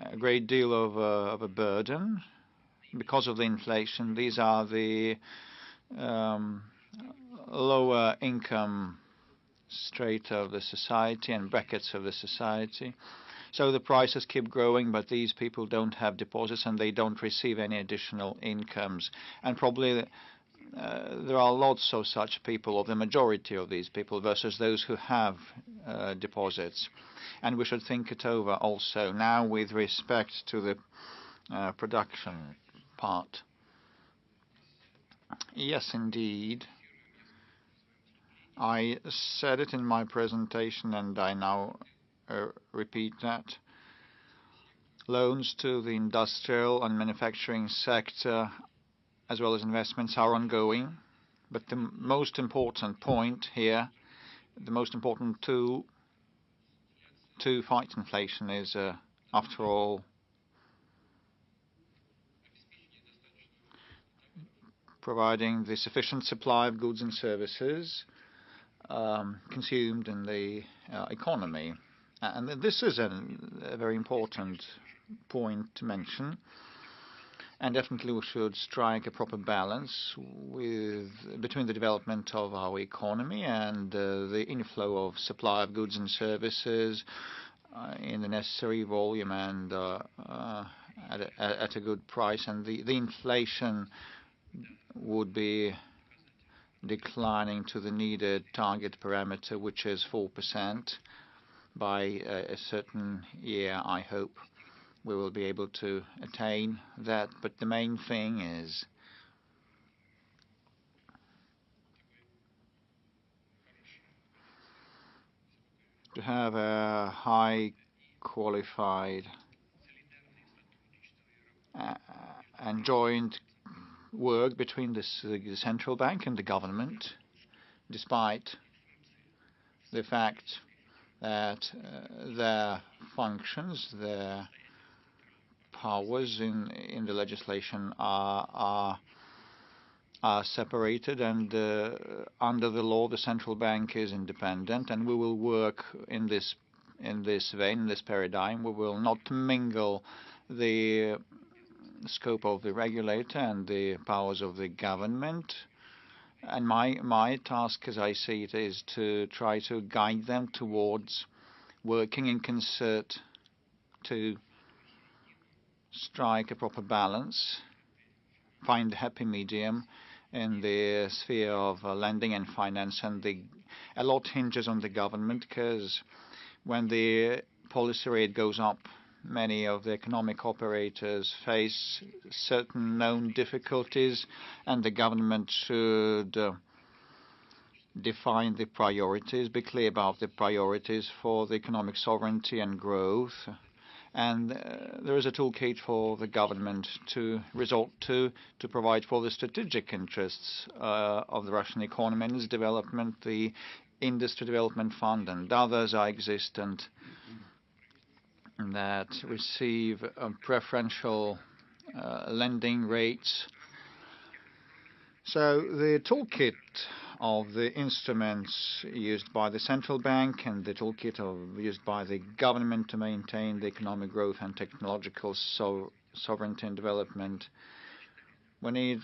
a great deal of a burden because of the inflation. These are the lower income strata of the society and brackets of the society. So the prices keep growing, but these people don't have deposits and they don't receive any additional incomes. And probably there are lots of such people, or the majority of these people, versus those who have deposits. And we should think it over also now with respect to the production part. Yes, indeed. I said it in my presentation, and I now repeat that. Loans to the industrial and manufacturing sector, as well as investments, are ongoing. But the most important point here, the most important tool to fight inflation is, after all, providing the sufficient supply of goods and services consumed in the economy. And this is a very important point to mention. And definitely we should strike a proper balance between the development of our economy and the inflow of supply of goods and services in the necessary volume and at a good price. And the inflation would be declining to the needed target parameter, which is 4%. By a certain year, I hope we will be able to attain that. But the main thing is to have a high qualified and joint work between the central bank and the government, despite the fact that their functions, their powers in the legislation are separated, and under the law the central bank is independent, and we will work in this vein, in this paradigm. We will not mingle the scope of the regulator and the powers of the government. And my task, as I see it, is to try to guide them towards working in concert to strike a proper balance, find a happy medium in the sphere of lending and finance. And a lot hinges on the government, because when the policy rate goes up, many of the economic operators face certain known difficulties, and the government should define the priorities, be clear about the priorities for the economic sovereignty and growth. And there is a toolkit for the government to resort to provide for the strategic interests of the Russian economy and its development. The Industry Development Fund and others are existent that receive preferential lending rates. So the toolkit of the instruments used by the central bank and the toolkit used by the government to maintain the economic growth and technological sovereignty and development, we need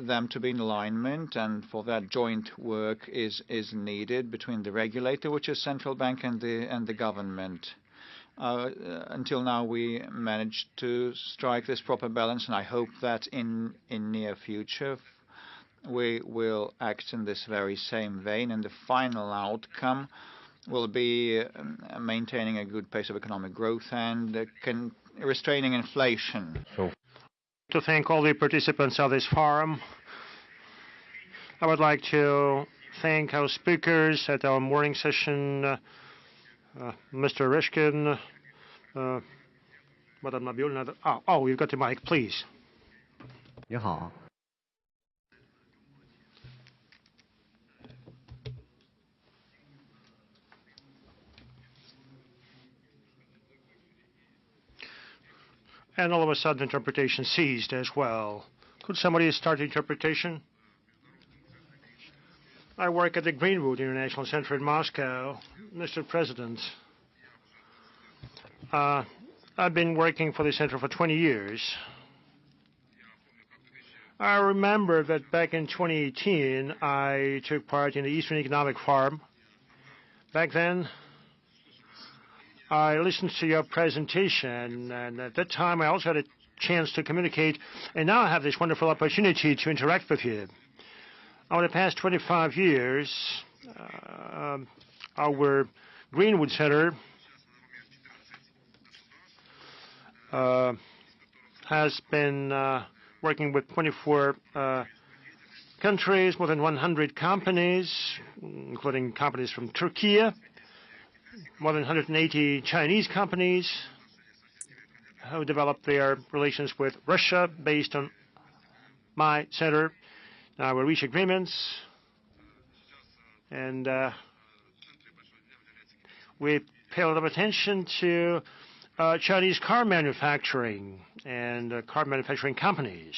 them to be in alignment, and for that joint work is needed between the regulator, which is central bank, and the government. Until now, we managed to strike this proper balance, and I hope that in near future we will act in this very same vein, and the final outcome will be maintaining a good pace of economic growth and restraining inflation.
To thank all the participants of this forum. I would like to thank our speakers at our morning session, Mr. Rishkin, Madam Nabiulina. Oh, you've got the mic, please.
你好。
And all of a sudden, interpretation ceased as well. Could somebody start interpretation? I work at the Greenwood International Center in Moscow. Mr. President, I've been working for the center for 20 years. I remember that back in 2018, I took part in the Eastern Economic Forum. Back then, I listened to your presentation, and at that time I also had a chance to communicate, and now I have this wonderful opportunity to interact with you. Over the past 25 years, our Greenwood Center has been working with 24 countries, more than 100 companies, including companies from Turkey, more than 180 Chinese companies who developed their relations with Russia based on my center. Now we reach agreements, and we pay a lot of attention to Chinese car manufacturing and car manufacturing companies.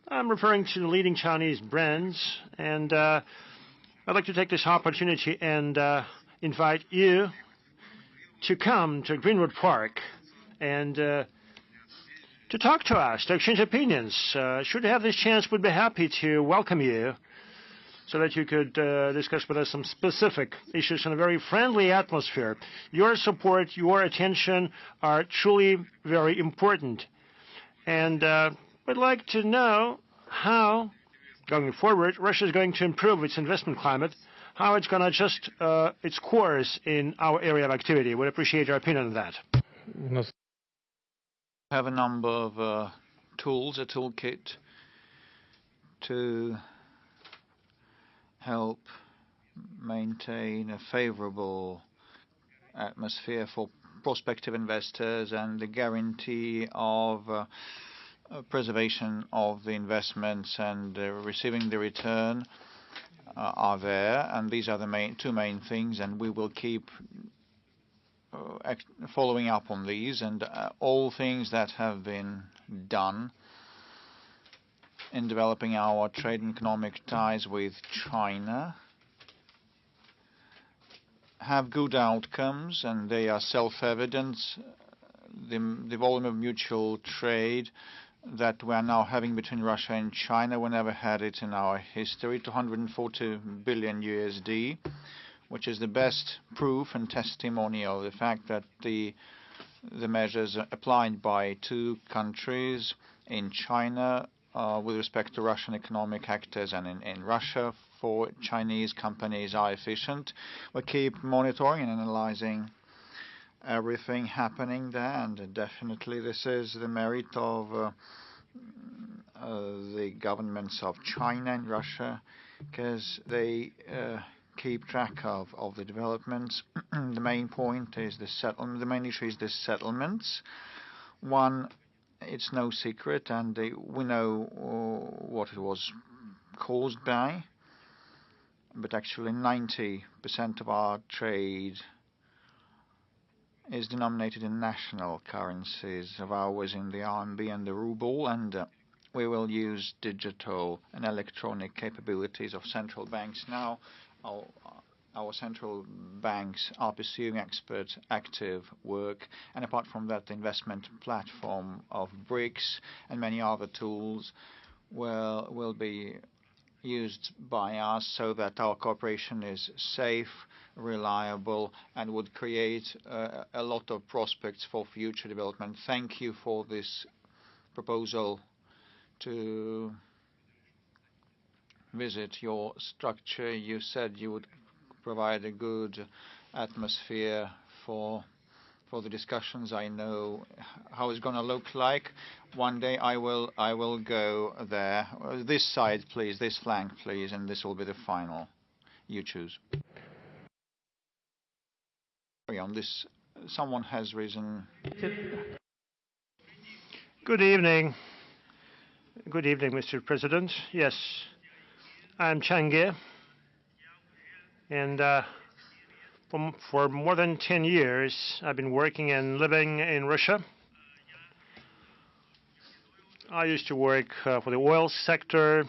I'm referring to the leading Chinese brands, and I'd like to take this opportunity and invite you to come to Greenwood Park and to talk to us, to exchange opinions. Should you have this chance, we'd be happy to welcome you so that you could discuss with us some specific issues in a very friendly atmosphere. Your support, your attention are truly very important. And we'd like to know how going forward, Russia is going to improve its investment climate, how it's going to adjust its course in our area of activity. Would appreciate your opinion on that.
We have a number of tools, a toolkit, to help maintain a favorable atmosphere for prospective investors, and the guarantee of preservation of the investments and receiving the return are there, and these are the two main things, and we will keep following up on these, and all things that have been done in developing our trade and economic ties with China have good outcomes, and they are self-evident. The volume of mutual trade that we are now having between Russia and China, we never had it in our history, 240 billion USD, which is the best proof and testimony of the fact that the measures applied by two countries in China with respect to Russian economic actors and in Russia for Chinese companies are efficient. We keep monitoring and analyzing everything happening there, and definitely this is the merit of the governments of China and Russia, because they keep track of the developments. The main point is the settlement. The main issue is the settlements. One, it's no secret, and we know what it was caused by, but actually 90% of our trade is denominated in national currencies of ours, in the RMB and the ruble, and we will use digital and electronic capabilities of central banks now. Our central banks are pursuing active work, and apart from that, the investment platform of BRICS and many other tools will be used by us so that our cooperation is safe, reliable, and would create a lot of prospects for future development. Thank you for this proposal to visit your structure. You said you would provide a good atmosphere for the discussions. I know how it's going to look like. One day I will go there. This side, please, this flank, please, and this will be the final. You choose. On this, someone has risen.
Good evening. Good evening, Mr. President. Yes, I'm Change, and for more than 10 years, I've been working and living in Russia. I used to work for the oil sector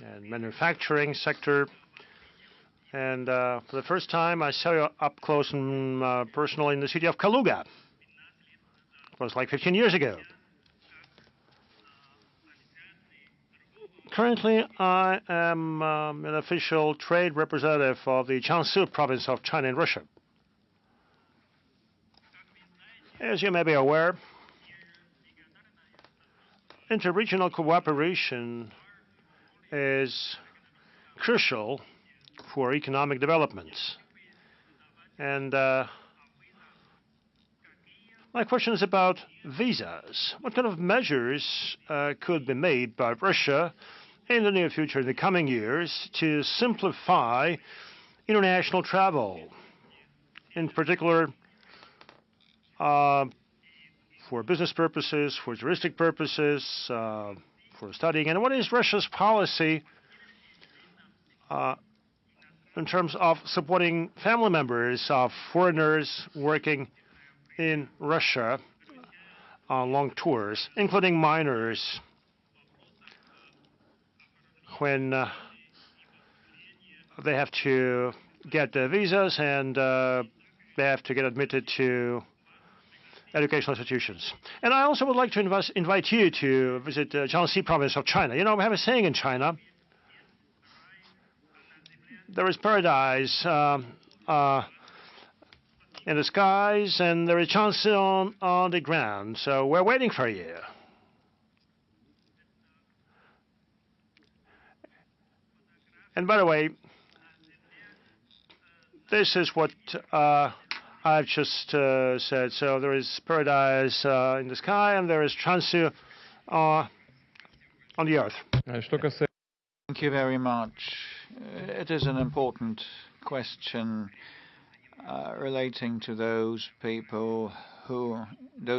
and manufacturing sector. And for the first time, I saw you up close and personal in the city of Kaluga. It was like 15 years ago. Currently, I am an official trade representative of the Jiangsu province of China in Russia. As you may be aware, interregional cooperation is crucial for economic development. And my question is about visas. What kind of measures could be made by Russia in the near future, in the coming years, to simplify international travel, in particular for business purposes, for touristic purposes, for studying? And what is Russia's policy in terms of supporting family members of foreigners working in Russia on long tours, including minors, when they have to get visas and they have to get admitted to educational institutions? And I also would like to invite you to visit Jiangxi province of China. You know, we have a saying in China: there is paradise in the skies, and there is chance on the ground. So we're waiting for you. And by the way, this is what I've just said. So there is paradise in the sky, and there is transit on the earth.
Thank you very much. It is an important question relating to those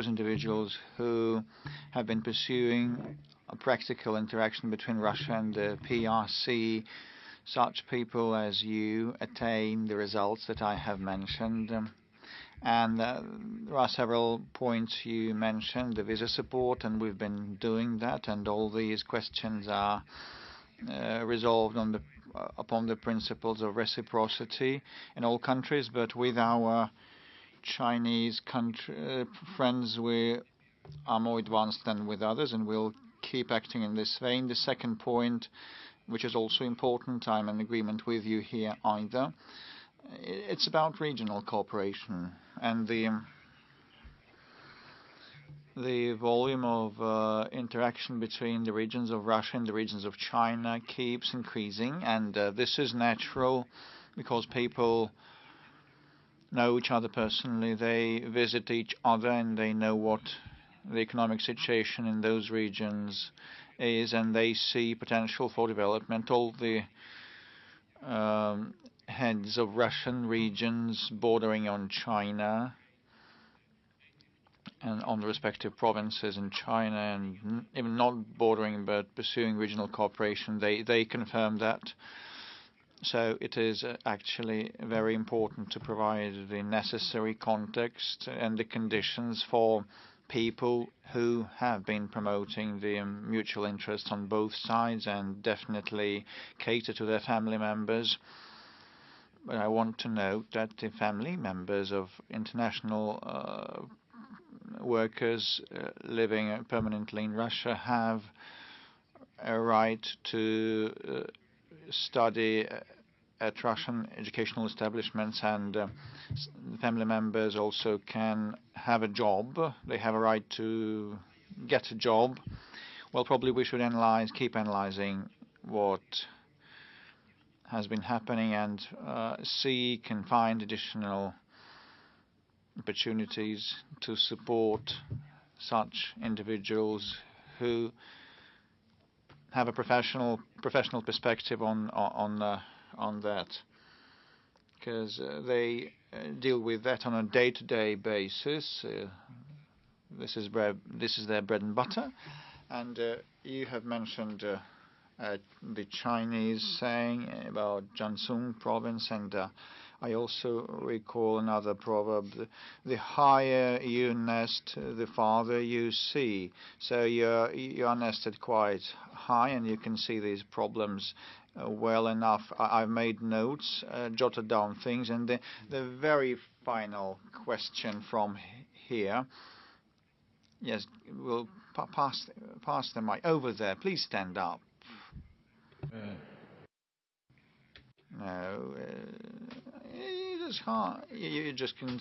individuals who have been pursuing a practical interaction between Russia and the PRC. Such people as you attain the results that I have mentioned. And there are several points you mentioned, the visa support, and we've been doing that, and all these questions are resolved upon the principles of reciprocity in all countries, but with our Chinese friends we are more advanced than with others, and we'll keep acting in this vein. The second point, which is also important, I'm in agreement with you here either. It's about regional cooperation, and the volume of interaction between the regions of Russia and the regions of China keeps increasing, and this is natural because people know each other personally, they visit each other, and they know what the economic situation in those regions is, and they see potential for development. All the heads of Russian regions bordering on China and on the respective provinces in China, and even not bordering but pursuing regional cooperation, they confirm that. So it is actually very important to provide the necessary context and the conditions for people who have been promoting the mutual interest on both sides and definitely cater to their family members. But I want to note that the family members of international workers living permanently in Russia have a right to study at Russian educational establishments, and family members also can have a job. They have a right to get a job. Well, probably we should keep analyzing what has been happening and seek and find additional opportunities to support such individuals who have a professional perspective on that, because they deal with that on a day-to-day basis. This is their bread and butter. And you have mentioned the Chinese saying about Jiangsu province, and I also recall another proverb: the higher you nest, the farther you see. So you are nested quite high, and you can see these problems well enough. I've made notes, jotted down things, and the very final question from here. Yes, we'll pass the mic over there. Please stand up. No, you just can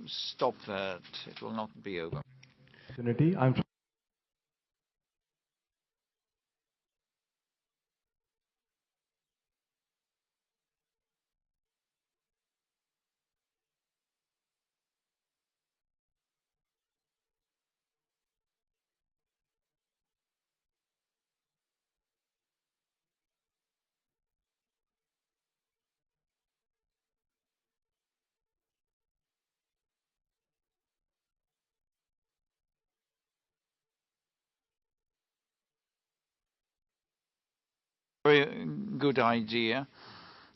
stop that. It will not be over.
I'm
Very good idea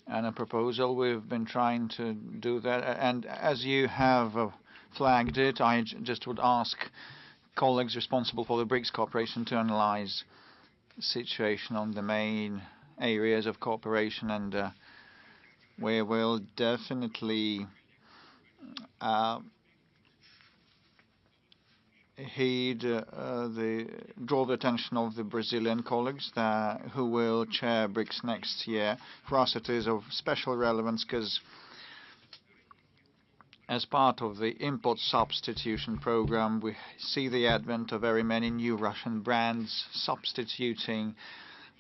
and a proposal. We've been trying to do that, and as you have flagged it, I just would ask colleagues responsible for the BRICS cooperation to analyze the situation on the main areas of cooperation, and we will definitely draw the attention of the Brazilian colleagues who will chair BRICS next year. For us, it is of special relevance because as part of the import substitution program, we see the advent of very many new Russian brands substituting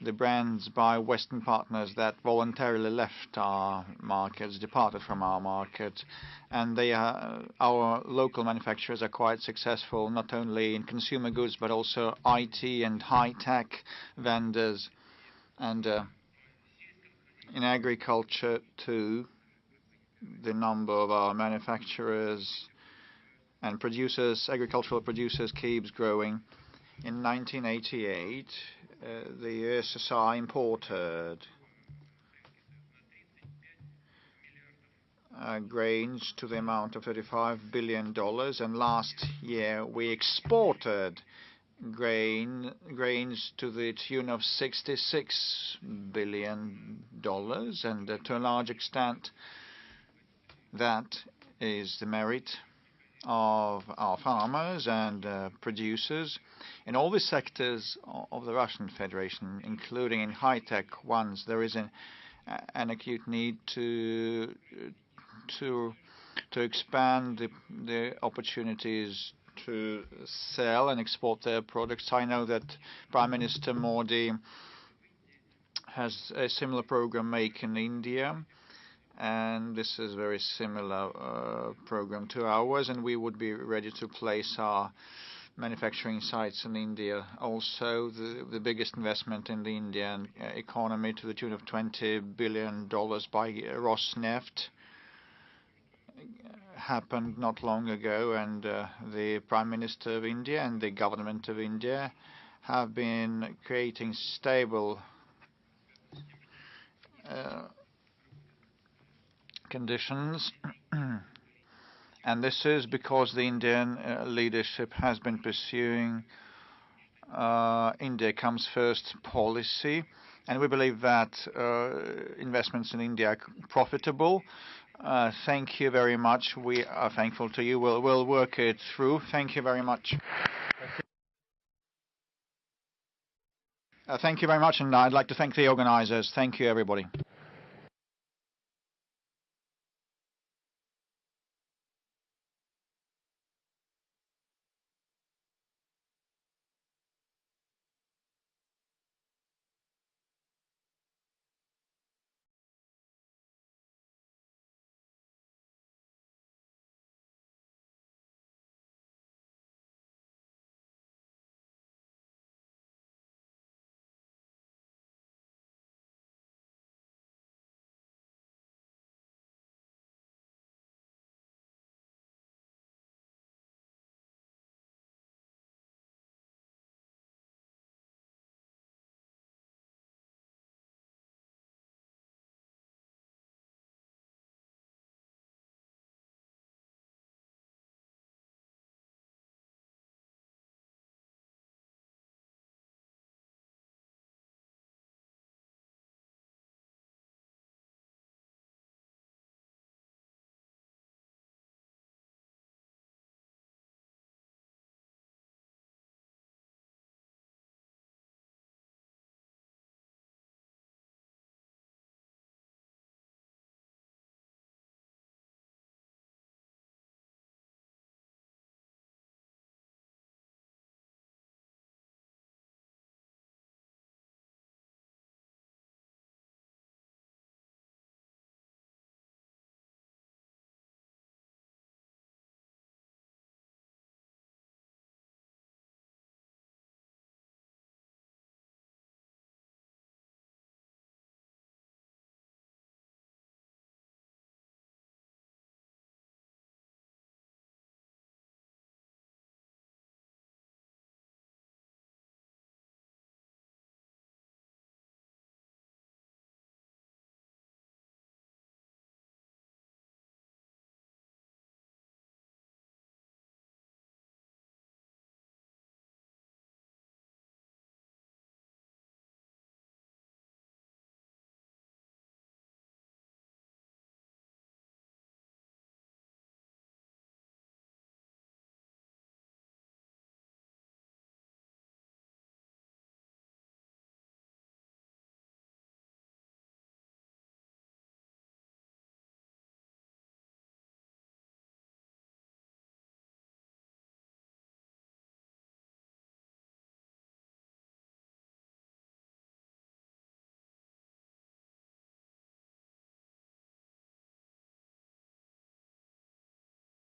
the brands by Western partners that voluntarily left our markets, departed from our market, and our local manufacturers are quite successful, not only in consumer goods but also IT and high-tech vendors, and in agriculture too. The number of our manufacturers and producers, agricultural producers, keeps growing. In 1988, the USSR imported grains to the amount of $35 billion, and last year we exported grains to the tune of $66 billion, and to a large extent that is the merit of our farmers and producers in all the sectors of the Russian Federation, including in high-tech ones. There is an acute need to expand the opportunities to sell and export their products. I know that Prime Minister Modi has a similar program, Make in India, and this is a very similar program to ours, and we would be ready to place our manufacturing sites in India. Also, the biggest investment in the Indian economy to the tune of $20 billion by Rosneft happened not long ago, and the Prime Minister of India and the government of India have been creating stable conditions, and this is because the Indian leadership has been pursuing India comes first policy, and we believe that investments in India are profitable. Thank you very much. We are thankful to you. We'll work it through. Thank you very much. Thank you very much, and I'd like to thank the organizers. Thank you, everybody.